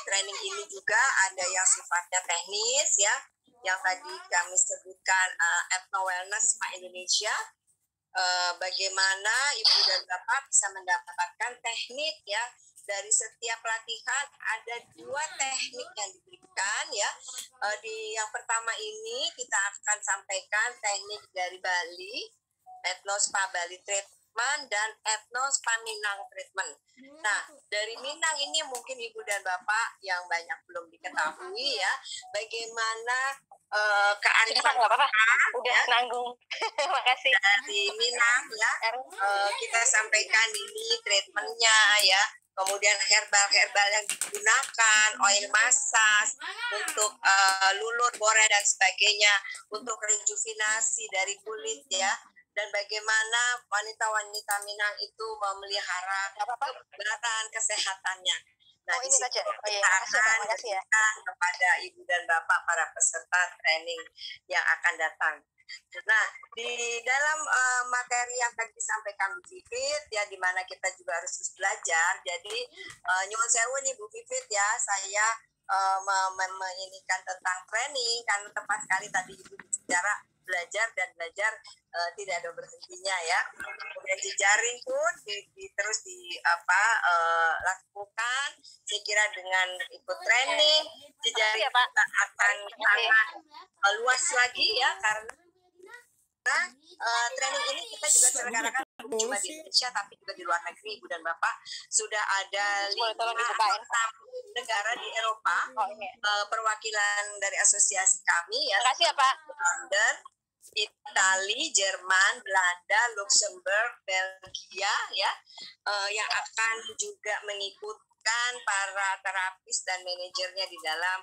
training ini juga ada yang sifatnya teknis ya, yang tadi kami sebutkan ethno wellness Pak Indonesia. Bagaimana Ibu dan Bapak bisa mendapatkan teknik ya, dari setiap pelatihan ada 2 teknik yang diberikan ya. Yang pertama ini kita akan sampaikan teknik dari Bali, Ethno Spa Bali Treatment dan Ethno Spa Minang Treatment. Nah, dari Minang ini mungkin Ibu dan Bapak yang banyak belum diketahui ya, bagaimana kearifan udah ya, nanggung. Makasih. Dari Minang ya, kita sampaikan ini treatmentnya ya, kemudian herbal yang digunakan, oil massage untuk lulur, bore dan sebagainya, untuk rejuvenasi dari kulit ya, dan bagaimana wanita-wanita Minang itu memelihara kebugaran kesehatannya. Nah, ini saja. kita akan berikan kepada Ibu dan Bapak para peserta training yang akan datang. Nah, di dalam materi yang tadi disampaikan Bu Vivit ya, di mana kita juga harus belajar. Jadi nyuwun sewu nih Bu Vivit ya, saya menginikan tentang training karena tepat sekali tadi Ibu bicara belajar dan belajar tidak ada berhentinya ya. Kemudian jejaring pun terus lakukan. Saya kira dengan ikut training jejaring kita akan luas lagi ya, karena training ini kita juga selenggarakan cuma di Indonesia tapi juga di luar negeri. Ibu dan Bapak sudah ada 5 negara di Eropa, perwakilan dari asosiasi kami ya. Makasih ya Pak. London, Italia, Jerman, Belanda, Luxembourg, Belgia ya, yang akan juga mengikutkan para terapis dan manajernya di dalam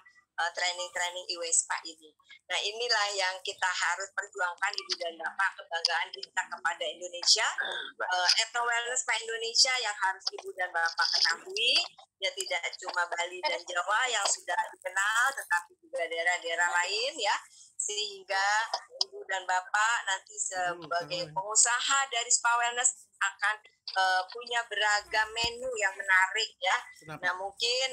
training IWSPA ini. Nah, inilah yang kita harus perjuangkan Ibu dan Bapak, kebanggaan kita kepada Indonesia, Ethno Wellness Pak Indonesia yang harus Ibu dan Bapak ketahui, ya tidak cuma Bali dan Jawa yang sudah dikenal, tetapi juga daerah-daerah lain ya, sehingga Ibu dan Bapak nanti sebagai pengusaha dari Spa Wellness akan punya beragam menu yang menarik ya. Nah, mungkin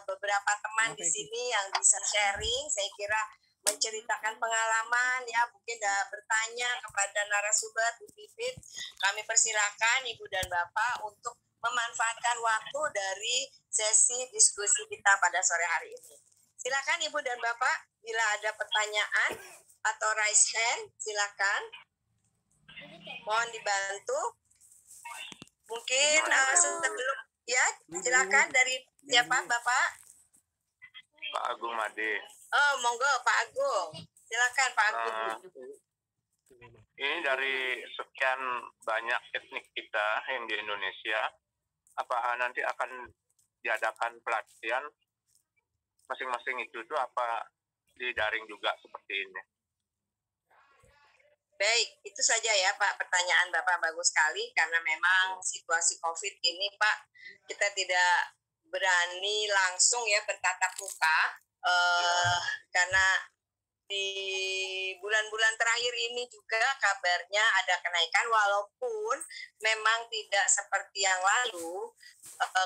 beberapa teman di sini yang bisa sharing, saya kira menceritakan pengalaman ya, mungkin bertanya kepada narasumber Bu Vivit. Kami persilakan Ibu dan Bapak untuk memanfaatkan waktu dari sesi diskusi kita pada sore hari ini. Silakan Ibu dan Bapak, bila ada pertanyaan atau raise hand, silakan. Mohon dibantu. Mungkin sebelum ya, silakan dari siapa Bapak? Pak Agung Made. Oh, monggo Pak Agung. Silakan Pak Agung. Ini dari sekian banyak etnik kita yang di Indonesia, apa nanti akan diadakan pelatihan masing-masing itu apa di daring juga seperti ini? Baik, itu saja ya Pak, pertanyaan Bapak bagus sekali, karena memang situasi COVID ini Pak, kita tidak berani langsung ya bertatap muka, karena di bulan-bulan terakhir ini juga kabarnya ada kenaikan, walaupun memang tidak seperti yang lalu.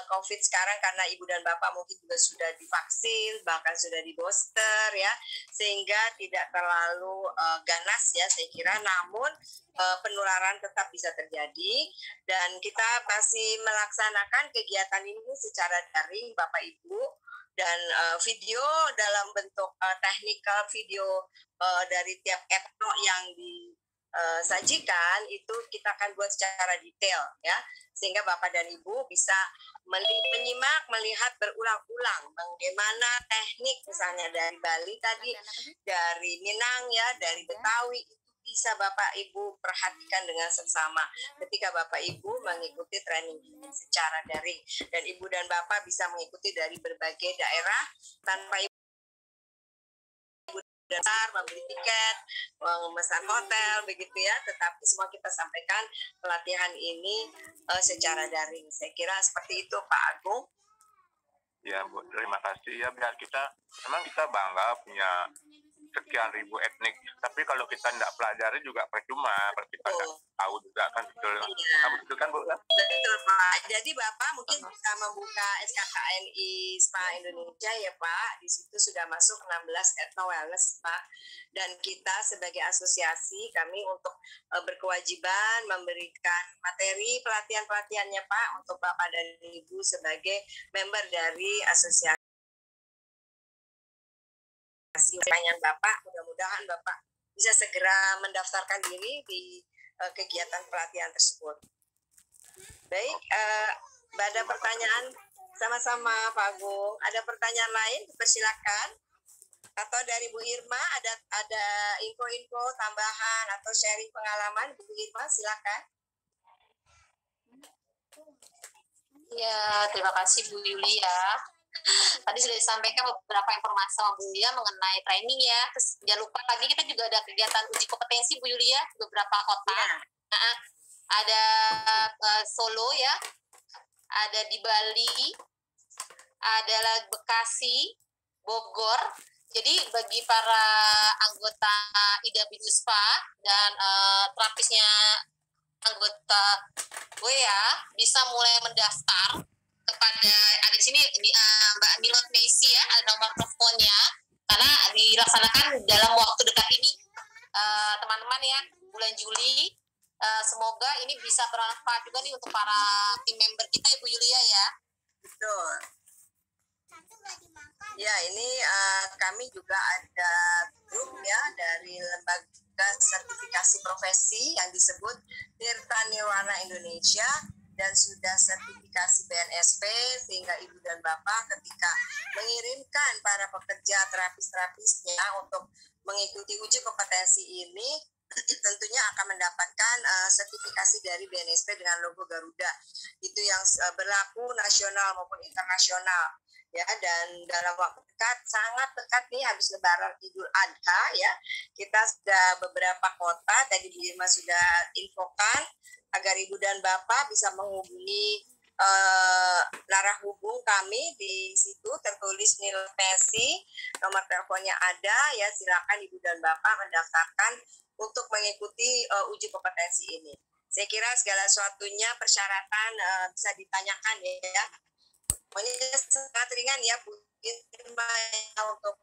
COVID sekarang karena Ibu dan Bapak mungkin juga sudah divaksin, bahkan sudah di booster ya, sehingga tidak terlalu ganas ya saya kira, namun penularan tetap bisa terjadi, dan kita masih melaksanakan kegiatan ini secara daring Bapak Ibu, dan video dalam bentuk technical video dari tiap etno yang disajikan itu kita akan buat secara detail ya, sehingga Bapak dan Ibu bisa menyimak, melihat berulang-ulang bagaimana teknik misalnya dari Bali tadi, dari Minang ya, dari Betawi, itu bisa Bapak Ibu perhatikan dengan seksama ketika Bapak Ibu mengikuti training ini secara daring, dan Ibu dan Bapak bisa mengikuti dari berbagai daerah tanpa Ibu dasar membeli tiket, memesan hotel begitu ya, tetapi semua kita sampaikan pelatihan ini secara daring. Saya kira seperti itu Pak Agung. Ya Bu, terima kasih ya, biar kita memang kita bangga punya sekian ribu etnik. Tapi kalau kita tidak pelajari juga percuma, kalau kita tidak tahu juga kan betul. Iya. Betul kan Bu? Betul Pak. Jadi Bapak mungkin bisa membuka SKKNI SPA Indonesia ya Pak. Di situ sudah masuk 16 ethno wellness Pak. Dan kita sebagai asosiasi kami untuk berkewajiban memberikan materi pelatihan-pelatihannya Pak untuk Bapak dan Ibu sebagai member dari asosiasi. Pertanyaan Bapak, mudah-mudahan Bapak bisa segera mendaftarkan diri di kegiatan pelatihan tersebut. Baik, ada pertanyaan sama-sama Pak Agung. Ada pertanyaan lain? Persilakan. Atau dari Bu Irma ada info-info tambahan atau sharing pengalaman Bu Irma, silakan. Ya, terima kasih Bu Yulia. Tadi sudah disampaikan beberapa informasi sama Bu Yulia mengenai training ya. Terus jangan lupa tadi kita juga ada kegiatan uji kompetensi Bu Yulia di beberapa kota. Nah, ada Solo ya, ada di Bali, ada Bekasi, Bogor. Jadi bagi para anggota IDA-BINUSPA dan terapisnya anggota gue ya bisa mulai mendaftar kepada ada di sini Mbak Milot Messi ya, ada nomor teleponnya karena dilaksanakan dalam waktu dekat ini teman-teman ya, bulan Juli. Semoga ini bisa bermanfaat juga nih untuk para tim member kita Ibu Yulia ya. Betul. Ya, ini kami juga ada grup ya dari lembaga sertifikasi profesi yang disebut Tirta Nirwana Indonesia dan sudah sertifikasi BNSP sehingga Ibu dan Bapak ketika mengirimkan para pekerja terapis-terapisnya untuk mengikuti uji kompetensi ini tentunya akan mendapatkan sertifikasi dari BNSP dengan logo Garuda. Itu yang berlaku nasional maupun internasional. Ya, dan dalam waktu dekat, sangat dekat nih habis Lebaran Idul Adha ya, kita sudah beberapa kota tadi Bu Irma sudah infokan agar Ibu dan Bapak bisa menghubungi narah hubung kami di situ tertulis Milot Messi, nomor teleponnya ada ya, silakan Ibu dan Bapak mendaftarkan untuk mengikuti uji kompetensi ini. Saya kira segala sesuatunya persyaratan bisa ditanyakan ya. Pokoknya sangat ringan ya Bu Irma untuk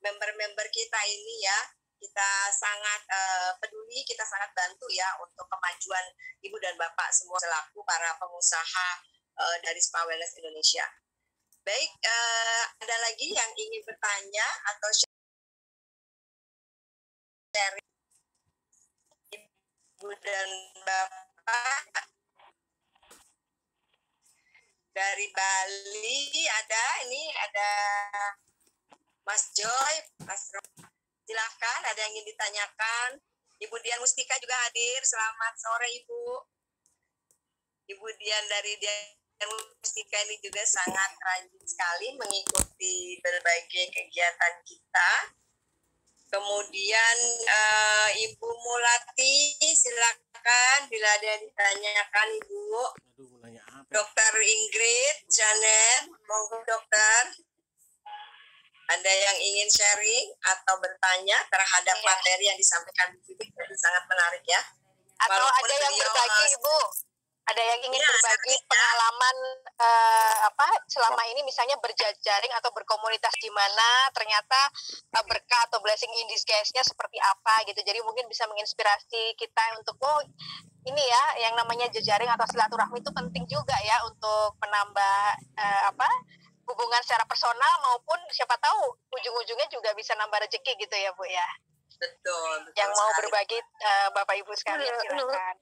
member-member kita ini ya. Kita sangat peduli, kita sangat bantu ya untuk kemajuan Ibu dan Bapak semua selaku para pengusaha dari SPA Wellness Indonesia. Baik, ada lagi yang ingin bertanya atau sharing Ibu dan Bapak? Dari Bali ada Mas Joy, Mas Ro. Silahkan, ada yang ingin ditanyakan. Ibu Dian Mustika juga hadir. Selamat sore Ibu. Ibu Dian dari Dian Mustika ini juga sangat rajin sekali mengikuti berbagai kegiatan kita. Kemudian Ibu Mulati, silakan bila ada yang ditanyakan Ibu. Dokter Ingrid, Janet, monggo dokter. Ada yang ingin sharing atau bertanya terhadap materi yang disampaikan Bu Vivi, sangat menarik ya. Atau walaupun ada yang berbagi Ibu, ada yang ingin berbagi pengalaman selama ini misalnya berjejaring atau berkomunitas di mana ternyata berkah atau blessing in disguise-nya seperti apa gitu. Jadi mungkin bisa menginspirasi kita untuk ini ya yang namanya jejaring atau silaturahmi itu penting juga ya untuk menambah hubungan secara personal maupun siapa tahu ujung-ujungnya juga bisa nambah rezeki gitu ya Bu ya. Betul yang mau sekali. berbagi Bapak Ibu sekalian silakan.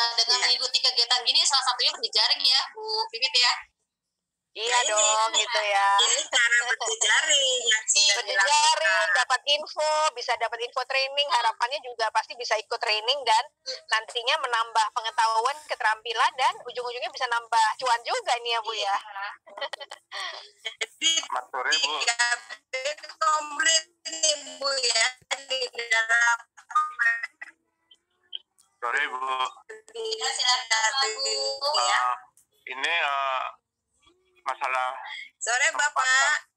Nah, dengan mengikuti kegiatan gini salah satunya berjejaring ya Bu Pipit ya. Iya dong gitu ya. Ini cara berjejaring yang sudah berjejaring, dapat info, bisa dapat info training, harapannya juga pasti bisa ikut training dan nantinya menambah pengetahuan, keterampilan dan ujung-ujungnya bisa nambah cuan juga nih ya Bu ya. Jadi Sore Bu. komplit nih Bu ya di dalam Sore Bu. Silakan Bu ya. Ini masalah sore Bapak.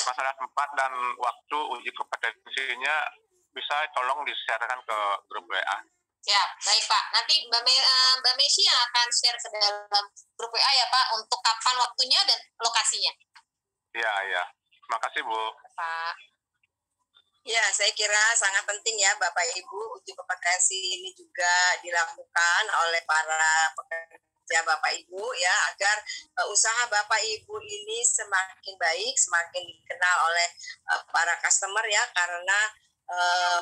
masalah tempat dan waktu uji kompetensinya bisa tolong di-sharekan ke grup WA. Ya, baik Pak. Nanti Mbak Messi yang akan share ke dalam grup WA ya Pak, untuk kapan waktunya dan lokasinya. Iya. Terima kasih Bu. Pak. Ya, saya kira sangat penting ya Bapak Ibu, uji kompetensi ini juga dilakukan oleh para pekerja Bapak Ibu ya, agar usaha Bapak Ibu ini semakin baik, semakin dikenal oleh para customer ya, karena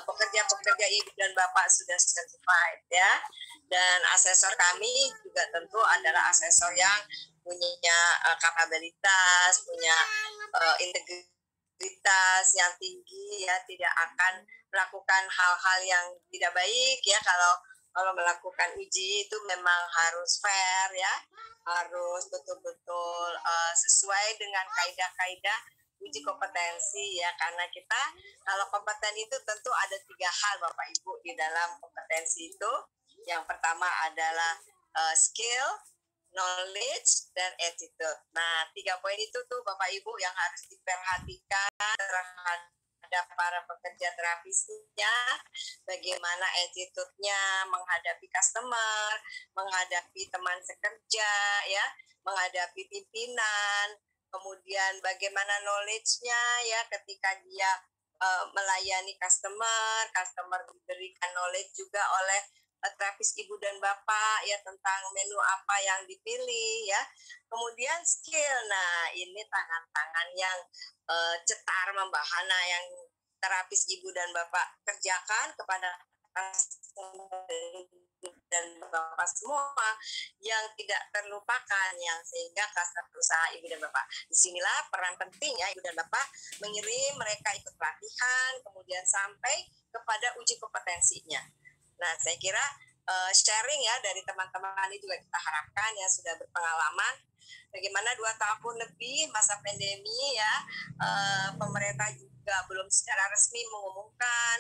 pekerja-pekerja Ibu dan Bapak sudah certified ya. Dan asesor kami juga tentu adalah asesor yang punya kapabilitas, punya integritas yang tinggi ya, tidak akan melakukan hal-hal yang tidak baik ya. Kalau melakukan uji itu memang harus fair ya, harus betul-betul sesuai dengan kaidah-kaidah uji kompetensi ya, karena kita kalau kompeten itu tentu ada 3 hal Bapak Ibu di dalam kompetensi itu. Yang pertama adalah skill, knowledge, dan attitude. Nah, 3 poin itu tuh Bapak Ibu yang harus diperhatikan terhadap para pekerja terapisnya, bagaimana attitude-nya menghadapi customer, menghadapi teman sekerja, ya, menghadapi pimpinan, kemudian bagaimana knowledge-nya ya ketika dia melayani customer diberikan knowledge juga oleh terapis Ibu dan Bapak ya tentang menu apa yang dipilih ya. Kemudian skill, nah ini tangan-tangan yang cetar membahana yang terapis Ibu dan Bapak kerjakan kepada dan Bapak semua yang tidak terlupakan, yang sehingga customer usaha Ibu dan Bapak. Disinilah peran pentingnya Ibu dan Bapak mengirim mereka ikut pelatihan, kemudian sampai kepada uji kompetensinya. Nah, saya kira sharing ya dari teman-teman ini juga kita harapkan ya sudah berpengalaman. Bagaimana 2 tahun lebih masa pandemi ya, pemerintah juga belum secara resmi mengumumkan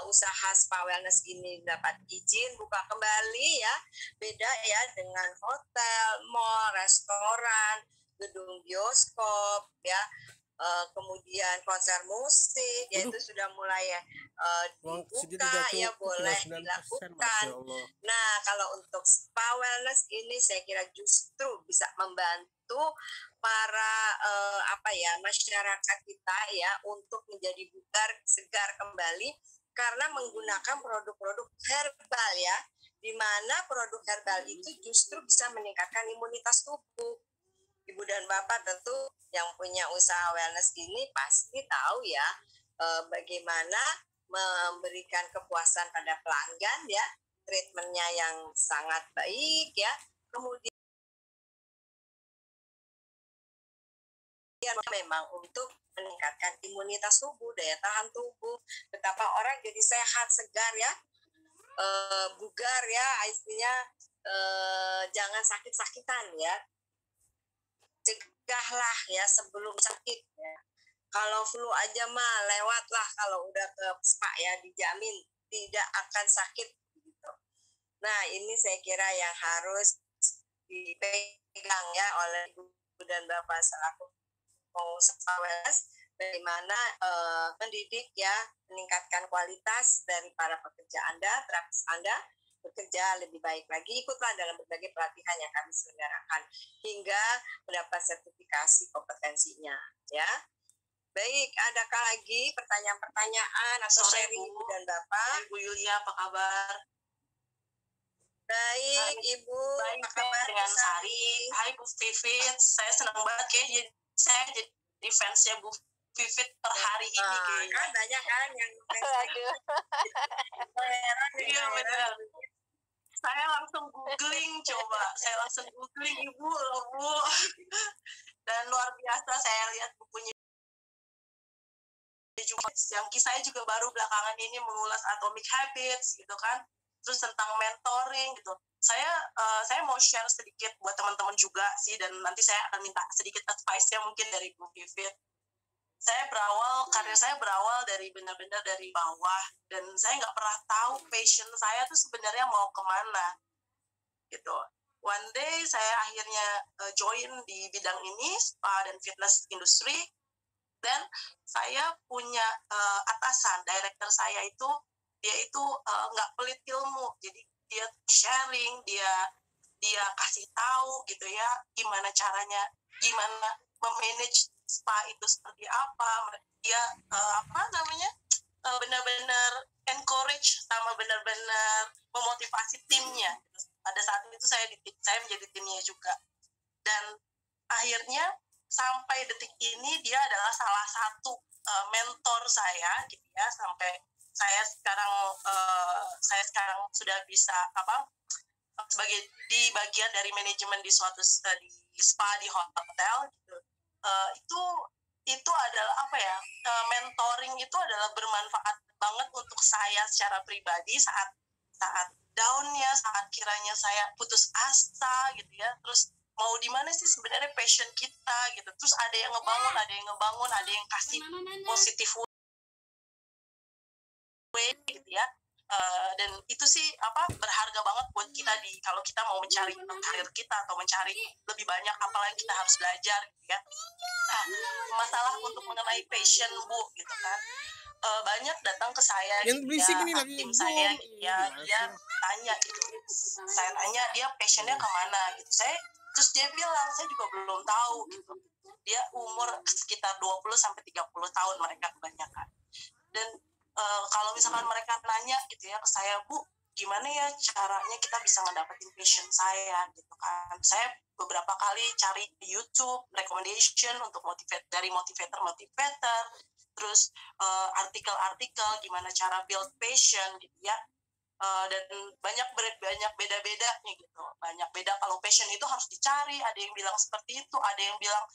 usaha spa wellness ini dapat izin buka kembali ya. Beda ya dengan hotel, mall, restoran, gedung bioskop ya, kemudian konser musik ya itu sudah mulai dibuka ya, boleh dilakukan. Nah, kalau untuk spa wellness ini saya kira justru bisa membantu para masyarakat kita ya untuk menjadi bugar segar kembali karena menggunakan produk-produk herbal ya, di mana produk herbal itu justru bisa meningkatkan imunitas tubuh. Ibu dan Bapak tentu yang punya usaha wellness ini pasti tahu ya bagaimana memberikan kepuasan pada pelanggan ya, treatmentnya yang sangat baik ya, kemudian memang untuk meningkatkan imunitas tubuh, daya tahan tubuh, betapa orang jadi sehat, segar ya, bugar ya, istilahnya jangan sakit-sakitan ya, cegahlah ya sebelum sakit ya. Kalau flu aja mah lewatlah, kalau udah ke spa ya dijamin tidak akan sakit gitu. Nah, ini saya kira yang harus dipegang ya oleh Ibu dan Bapak selaku pengusaha wellness, bagaimana mendidik ya, meningkatkan kualitas dari para pekerja Anda, terapis Anda bekerja lebih baik lagi. Ikutlah dalam berbagai pelatihan yang kami selenggarakan hingga mendapat sertifikasi kompetensinya ya. Baik, adakah lagi pertanyaan-pertanyaan atau sharing Ibu dan Bapak? Ibu Yulia, apa kabar? Baik, Ibu. Baik, apa kabar dengan Sari. Hai Bu Vivit, saya senang banget kayaknya saya jadi fansnya Bu Vivit per hari ini kayaknya. Kan banyak kan yang Iya benar. Saya langsung googling coba. Saya langsung googling Ibu loh Bu. Dan luar biasa saya lihat bukunya juga. Yang saya juga baru belakangan ini mengulas Atomic Habits gitu kan. Terus tentang mentoring gitu. Saya mau share sedikit buat teman-teman juga sih, dan nanti saya akan minta sedikit advice-nya mungkin dari Bu Vivit. Karir saya berawal dari benar-benar dari bawah, dan saya nggak pernah tahu passion saya tuh sebenarnya mau kemana gitu. One day saya akhirnya join di bidang ini, spa dan fitness industry, Dan saya punya atasan, director saya itu dia itu nggak pelit ilmu, jadi dia sharing, dia kasih tahu gitu ya gimana caranya, gimana memanage spa itu seperti apa. Dia benar-benar encourage sama benar-benar memotivasi timnya. Pada saat itu saya menjadi timnya juga, dan akhirnya sampai detik ini dia adalah salah satu mentor saya gitu ya, sampai saya sekarang sudah bisa sebagai di bagian dari manajemen di suatu di spa di hotel gitu. Itu adalah mentoring itu adalah bermanfaat banget untuk saya secara pribadi saat down-nya, saat kiranya saya putus asa gitu ya, terus mau di mana sih sebenarnya passion kita gitu, terus ada yang ngebangun, ada yang kasih positif way gitu ya. Dan itu sih berharga banget buat kita kalau kita mau mencari karir kita atau mencari lebih banyak apalagi kita harus belajar gitu ya. Nah, masalah untuk mengenai passion Bu gitu kan, banyak datang ke saya gitu ya, tim saya gitu ya, dia tanya gitu, saya tanya dia passionnya kemana gitu, terus dia bilang saya juga belum tahu gitu. Dia umur sekitar 20-30 tahun mereka kebanyakan. Dan kalau misalkan mereka nanya gitu ya ke saya, Bu, gimana ya caranya kita bisa ngedapetin passion saya gitu kan. Saya beberapa kali cari di YouTube recommendation untuk dari motivator, terus artikel-artikel gimana cara build passion gitu ya. Dan banyak beda-bedanya gitu. Banyak beda, kalau passion itu harus dicari, ada yang bilang seperti itu, ada yang bilang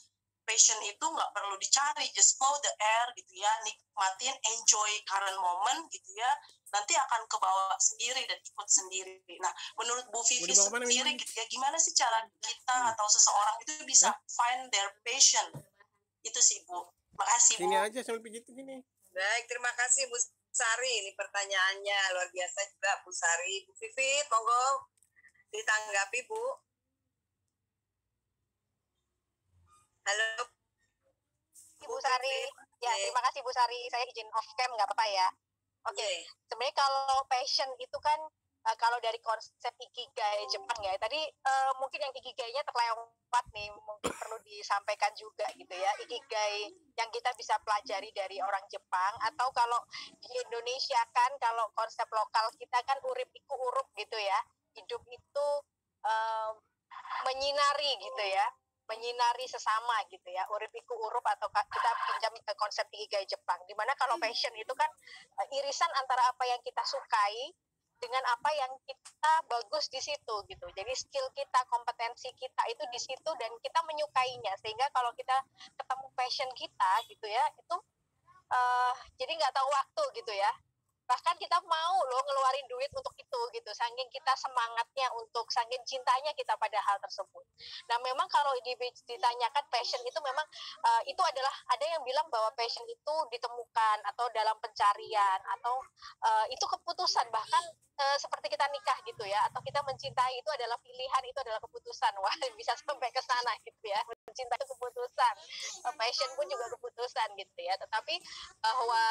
passion itu nggak perlu dicari, just flow the air gitu ya, nikmatin, enjoy current moment gitu ya, nanti akan kebawa sendiri dan ikut sendiri. Nah, menurut Bu Vivi sendiri gitu ya, gimana sih cara kita atau seseorang itu bisa find their passion? Itu sih Bu. Makasih Bu. Sini aja sambil begitu gini. Baik, terima kasih Bu Sari. Ini pertanyaannya luar biasa juga Bu Sari. Bu Vivi, monggo ditanggapi Bu. Halo Bu Sari. Ya, terima kasih Bu Sari. Saya izin off cam nggak apa-apa ya. Oke. Sebenarnya kalau passion itu kan kalau dari konsep ikigai Jepang ya. Tadi mungkin yang ikigai-nya terlewat nih, mungkin perlu disampaikan juga gitu ya. Ikigai yang kita bisa pelajari dari orang Jepang, atau kalau di Indonesia kan kalau konsep lokal kita kan urip iku urup gitu ya. Hidup itu menyinari gitu ya, menyinari sesama gitu ya, urip iku urup, atau kita pinjam konsep ikigai Jepang, dimana kalau passion itu kan irisan antara apa yang kita sukai dengan apa yang kita bagus di situ gitu. Jadi skill kita, kompetensi kita itu di situ dan kita menyukainya, sehingga kalau kita ketemu passion kita gitu ya, itu jadi nggak tahu waktu gitu ya. Bahkan kita mau loh ngeluarin duit untuk itu gitu, saking kita semangatnya, untuk saking cintanya kita pada hal tersebut. Nah, memang kalau ditanyakan passion itu memang itu adalah, ada yang bilang bahwa passion itu ditemukan atau dalam pencarian, atau itu keputusan, bahkan seperti kita nikah gitu ya, atau kita mencintai itu adalah pilihan, itu adalah keputusan. Wah, bisa sampai ke sana gitu ya. Mencintai itu keputusan, passion pun juga keputusan gitu ya. Tetapi bahwa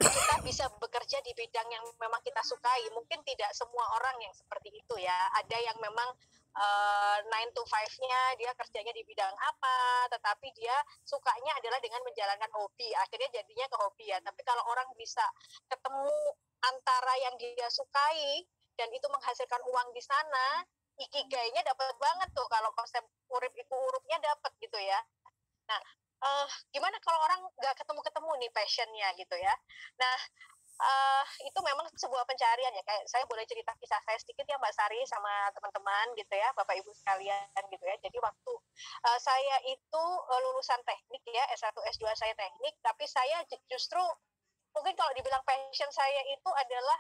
kita bisa bekerja di bidang yang memang kita sukai. Mungkin tidak semua orang yang seperti itu ya. Ada yang memang 9 to 5-nya dia kerjanya di bidang apa, tetapi dia sukanya adalah dengan menjalankan hobi. Akhirnya jadinya ke hobi ya. Tapi kalau orang bisa ketemu antara yang dia sukai dan itu menghasilkan uang di sana, ikigainya dapat banget tuh kalau konsep urip iku urupnya dapat gitu ya. Nah, gimana kalau orang nggak ketemu-ketemu nih passionnya gitu ya. Nah, itu memang sebuah pencarian ya. Kayak saya boleh cerita kisah saya sedikit ya Mbak Sari sama teman-teman gitu ya, Bapak Ibu sekalian gitu ya. Jadi waktu saya itu lulusan teknik ya, S1 S2 saya teknik, tapi saya justru mungkin kalau dibilang passion saya itu adalah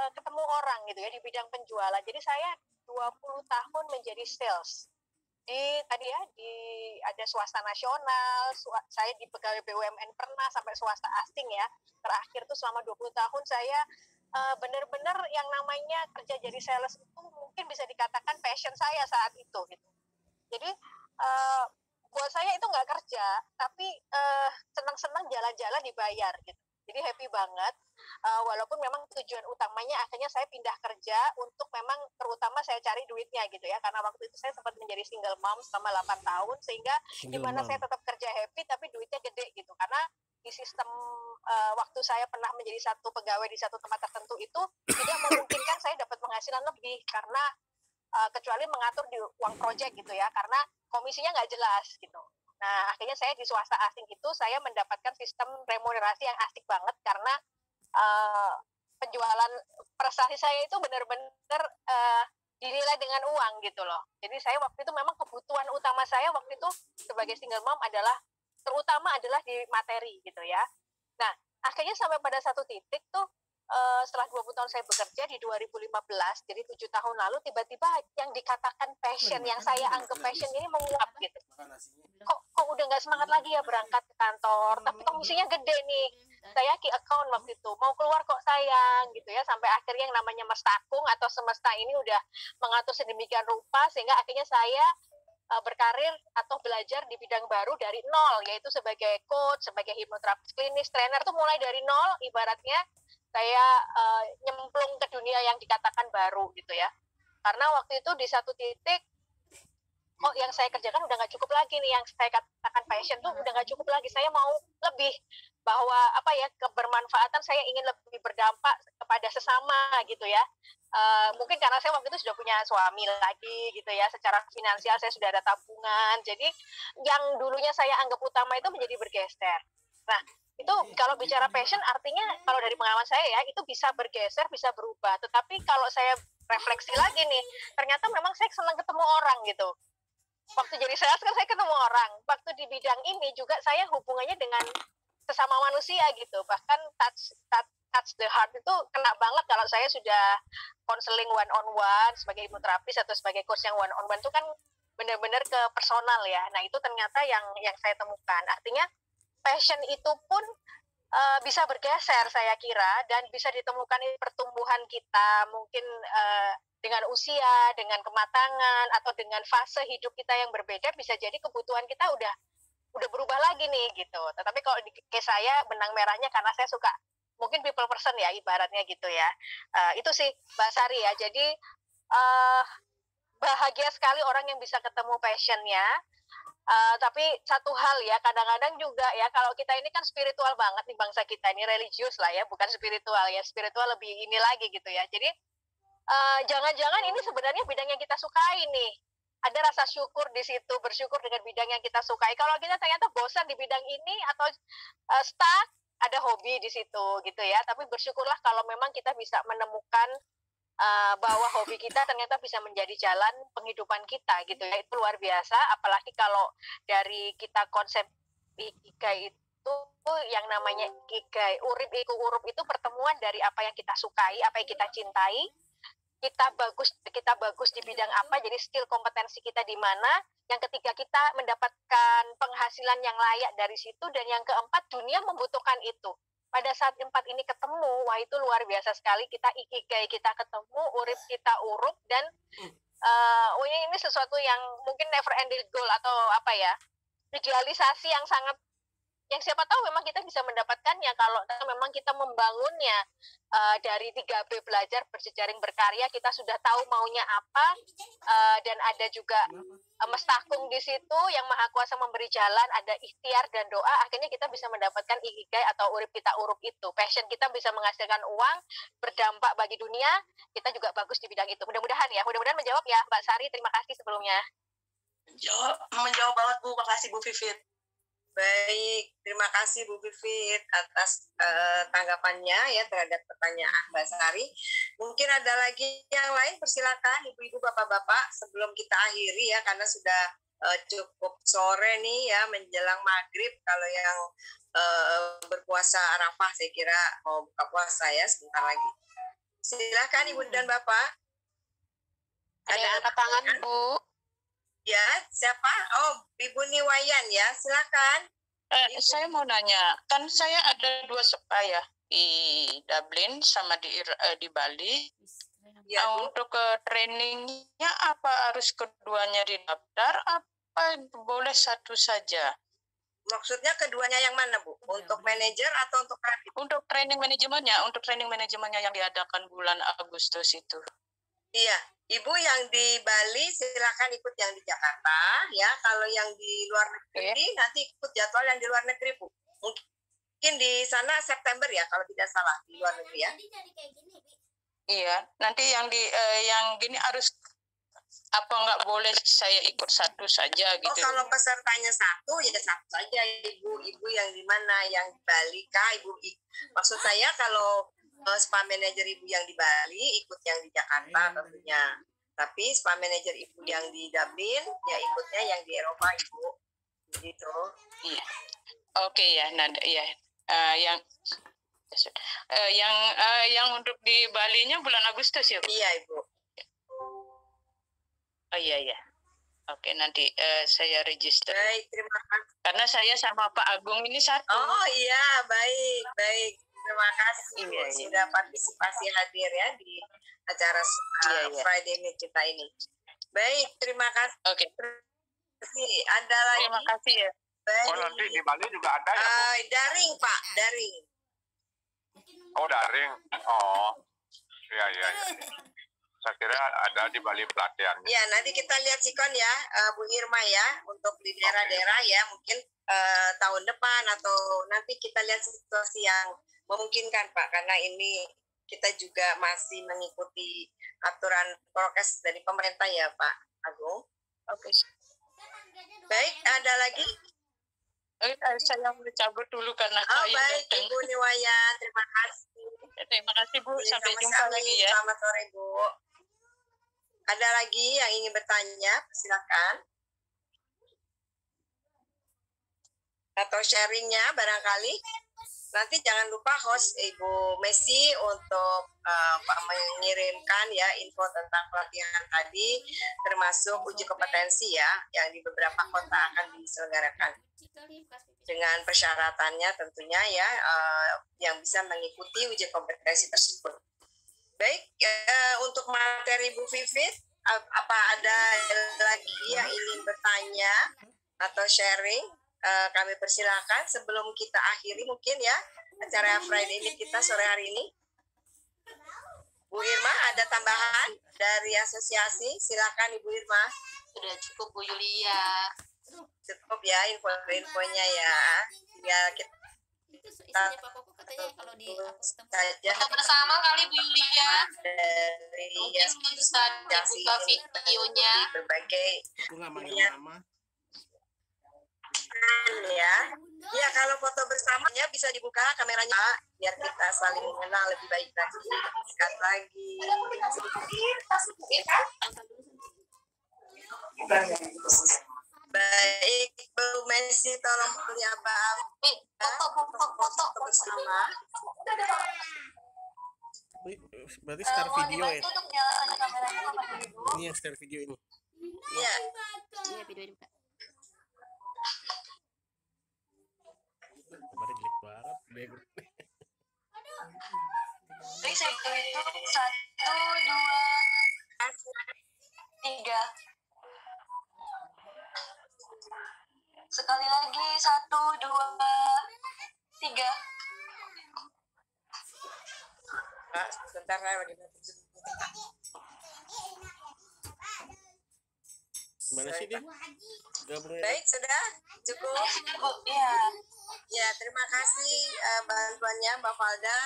ketemu orang gitu ya di bidang penjualan. Jadi saya 20 tahun menjadi sales. Ada swasta nasional, saya di pegawai BUMN pernah, sampai swasta asing ya. Terakhir tuh selama 20 tahun saya benar-benar yang namanya kerja jadi sales itu mungkin bisa dikatakan passion saya saat itu gitu. Jadi buat saya itu nggak kerja, tapi senang-senang jalan-jalan dibayar gitu. Jadi happy banget, walaupun memang tujuan utamanya akhirnya saya pindah kerja untuk memang terutama saya cari duitnya gitu ya, karena waktu itu saya sempat menjadi single mom selama 8 tahun, sehingga di mana saya tetap kerja happy tapi duitnya gede gitu, karena di sistem waktu saya pernah menjadi satu pegawai di satu tempat tertentu itu tidak memungkinkan saya dapat penghasilan lebih, karena kecuali mengatur di uang proyek gitu ya, karena komisinya nggak jelas gitu. Nah, akhirnya saya di swasta asing itu saya mendapatkan sistem remunerasi yang asik banget, karena penjualan prestasi saya itu benar-benar dinilai dengan uang gitu loh. Jadi saya waktu itu memang kebutuhan utama saya waktu itu sebagai single mom adalah terutama adalah di materi gitu ya. Nah, akhirnya sampai pada satu titik tuh setelah 20 tahun saya bekerja di 2015, jadi 7 tahun lalu tiba-tiba yang dikatakan passion, yang saya anggap passion ini menguap gitu. Kok udah nggak semangat lagi ya berangkat ke kantor, tapi komisinya gede nih. Saya key account waktu itu, mau keluar kok sayang gitu ya, sampai akhirnya yang namanya mestakung atau semesta ini udah mengatur sedemikian rupa sehingga akhirnya saya berkarir atau belajar di bidang baru dari nol, yaitu sebagai coach, sebagai hipnoterapis klinis, trainer tuh mulai dari nol, ibaratnya saya nyemplung ke dunia yang dikatakan baru gitu ya. Karena waktu itu di satu titik, kok yang saya kerjakan udah nggak cukup lagi nih, yang saya katakan passion tuh udah nggak cukup lagi, saya mau lebih, bahwa apa ya, kebermanfaatan saya ingin lebih berdampak kepada sesama gitu ya. Mungkin karena saya waktu itu sudah punya suami lagi gitu ya, secara finansial saya sudah ada tabungan, jadi yang dulunya saya anggap utama itu menjadi bergeser. Nah, itu kalau bicara passion artinya kalau dari pengalaman saya ya, itu bisa bergeser, bisa berubah. Tetapi kalau saya refleksi lagi nih, ternyata memang saya senang ketemu orang gitu. Waktu jadi sales kan saya ketemu orang. Waktu di bidang ini juga saya hubungannya dengan sesama manusia gitu. Bahkan touch the heart itu kena banget kalau saya sudah konseling one on one sebagai hipnoterapis atau sebagai coach yang one on one itu kan benar-benar ke personal ya. Nah, itu ternyata yang saya temukan. Artinya passion itu pun bisa bergeser saya kira, dan bisa ditemukan di pertumbuhan kita, mungkin dengan usia, dengan kematangan, atau dengan fase hidup kita yang berbeda, bisa jadi kebutuhan kita udah berubah lagi nih gitu. Tetapi kalau di case saya, benang merahnya karena saya suka mungkin people person ya ibaratnya gitu ya. Itu sih Mbak Sari ya. Jadi bahagia sekali orang yang bisa ketemu passionnya. Tapi satu hal ya, kadang-kadang juga ya, kalau kita ini kan spiritual banget nih, bangsa kita ini religius lah ya, bukan spiritual ya, spiritual lebih ini lagi gitu ya. Jadi jangan-jangan ini sebenarnya bidang yang kita sukai nih, ada rasa syukur di situ, bersyukur dengan bidang yang kita sukai. Kalau kita ternyata bosan di bidang ini atau stuck, ada hobi di situ gitu ya. Tapi bersyukurlah kalau memang kita bisa menemukan bahwa hobi kita ternyata bisa menjadi jalan penghidupan kita gitu ya. Itu luar biasa, apalagi kalau dari kita konsep ikigai itu, yang namanya ikigai, urip iku urup itu pertemuan dari apa yang kita sukai, apa yang kita cintai, kita bagus di bidang apa, jadi skill kompetensi kita di mana, yang ketiga kita mendapatkan penghasilan yang layak dari situ, dan yang keempat dunia membutuhkan itu. Pada saat empat ini ketemu, wah itu luar biasa sekali, kita ikigai kita ketemu, urip kita urup, dan ini sesuatu yang mungkin never ending goal atau apa ya, idealisasi yang sangat, yang siapa tahu memang kita bisa mendapatkannya kalau memang kita membangunnya dari 3B, belajar, berjejaring, berkarya. Kita sudah tahu maunya apa, dan ada juga mestakung di situ yang Maha Kuasa memberi jalan, ada ikhtiar dan doa, akhirnya kita bisa mendapatkan ikigai atau urip kita urup itu. Passion kita bisa menghasilkan uang, berdampak bagi dunia, kita juga bagus di bidang itu. Mudah-mudahan menjawab ya Mbak Sari. Terima kasih sebelumnya. Menjawab banget Bu, makasih Bu Vivit. Baik, terima kasih Bu Vivit atas tanggapannya ya terhadap pertanyaan Mbak Sari. Mungkin ada lagi yang lain, persilakan Ibu-ibu, Bapak-bapak, sebelum kita akhiri ya, karena sudah cukup sore nih ya, menjelang maghrib. Kalau yang berpuasa Arafah saya kira mau buka puasa ya sebentar lagi. Silakan Ibu dan Bapak. Ada yang angkat tangan Bu? Ya, siapa? Oh, Ibu Niwayan ya, silakan. Saya mau nanya, kan saya ada 2 spa ya, di Dublin sama di Bali. Ya, untuk trainingnya apa harus keduanya didaftar, apa boleh satu saja. Maksudnya keduanya yang mana, Bu? Untuk manajer atau untuk kadif? Untuk training manajemennya yang diadakan bulan Agustus itu. Iya, Ibu yang di Bali silakan ikut yang di Jakarta ya. Kalau yang di luar negeri nanti ikut jadwal yang di luar negeri, Bu. Mungkin di sana September ya kalau tidak salah, di luar negeri ya. Iya, nanti yang gini harus apa nggak boleh saya ikut satu saja gitu. Oh, kalau pesertanya satu ya satu saja, Ibu yang di mana, yang di Bali kah, maksud saya kalau spa manager Ibu yang di Bali ikut yang di Jakarta tentunya. Tapi spa manager Ibu yang di Dublin ya ikutnya yang di Eropa, Ibu. Gitu. Iya. Oke ya, Nada ya. Yang untuk di Balinya bulan Agustus ya, Bu? Iya, Ibu. Oh iya. Oke, nanti saya register. Baik, terima kasih. Karena saya sama Pak Agung ini satu. Oh iya, baik. Terima kasih Iya. sudah partisipasi hadir ya di acara Friday Meet kita ini. Baik, terima kasih. Oke. Ada lagi? Terima kasih ya. Baik. Oh, nanti di Bali juga ada ya, Bu? Daring, Pak, daring. Oh, daring. Oh, iya. Saya kira ada di Bali pelatihan. Ya, nanti kita lihat sikon ya, Bu Irma ya, untuk di daerah-daerah ya, mungkin tahun depan atau nanti kita lihat situasi yang memungkinkan, Pak, karena ini kita juga masih mengikuti aturan prokes dari pemerintah ya, Pak Agung. Oke. Baik, ada lagi? Saya mau cabut dulu karena Oh, baik, Ibu Niwayan, terima kasih. Terima kasih, Bu. Sampai Sama-sama, jumpa lagi ya. Selamat sore, Bu. Ada lagi yang ingin bertanya? Silakan. Atau sharingnya barangkali. Nanti jangan lupa host Ibu Messi untuk mengirimkan ya info tentang pelatihan tadi, termasuk uji kompetensi ya, yang di beberapa kota akan diselenggarakan. Dengan persyaratannya tentunya ya, yang bisa mengikuti uji kompetensi tersebut. Baik, untuk materi Bu Vivit, apa ada lagi yang ingin bertanya atau sharing? Kami persilakan sebelum kita akhiri mungkin ya acara Friday ini kita sore hari ini. Bu Irma, ada tambahan dari asosiasi? Silakan Ibu Irma. Sudah cukup, Bu Yulia. Cukup ya info-infonya ya. Ya kita Isinya Pak Koko katanya kalau di saja Foto bersama kali, Bu Yulia. dari Mungkin bisa dibuka videonya. berbagai Aku nggak manggil-nama. ya. Ya, kalau foto bersamanya bisa dibuka kameranya biar kita saling mengenal lebih baik lagi. Dekat lagi. Baik, Bu Messi tolong pilih apa? Foto bersama. Berarti start video ya? Dibantu untuk nyalakan kameranya sama Ibu. Ini yang start video ini. Ya, Iya, video dibuka. Kemarin jelek banget. Jadi saya hitung 1, 2, 3. Sekali lagi 1, 2, 3. Pak, sebentar saya lagi Gimana sih dia? Gabungnya. Baik, sudah cukup. Ya. Ya, terima kasih bantuannya Mbak Valda.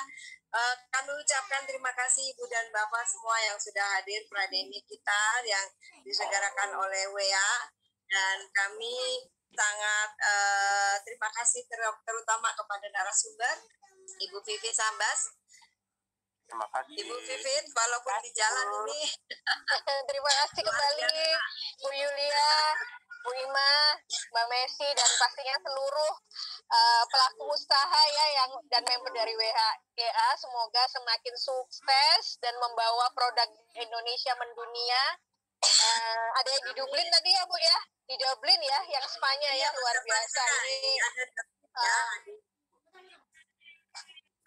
Kami ucapkan terima kasih Ibu dan Bapak semua yang sudah hadir pada ini kita yang diselenggarakan oleh WA, dan kami sangat terima kasih terutama kepada narasumber Ibu Vivit Sambas. Terima kasih. Ibu Vivit, walaupun di jalan ini. Terima kasih kembali Bu Yulia, Bu Ima, Mbak Messi, dan pastinya seluruh pelaku usaha ya yang dan member dari WHGA. Semoga semakin sukses dan membawa produk Indonesia mendunia. Ada yang di Dublin tadi ya Bu ya, di Dublin ya, yang Spanya ya, luar biasa ini.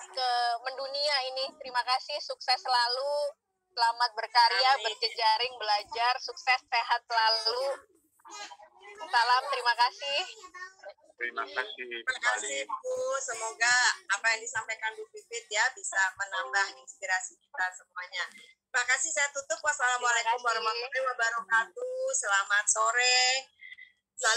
Ke mendunia ini. Terima kasih, sukses selalu, selamat berkarya, berjejaring, belajar, sukses, sehat selalu. Salam, terima kasih. Terima kasih Terima kembali. kasih Bu, semoga apa yang disampaikan Bu Pipit ya bisa menambah inspirasi kita semuanya. Terima kasih, saya tutup. Wassalamualaikum Terima kasih. warahmatullahi wabarakatuh. Selamat sore.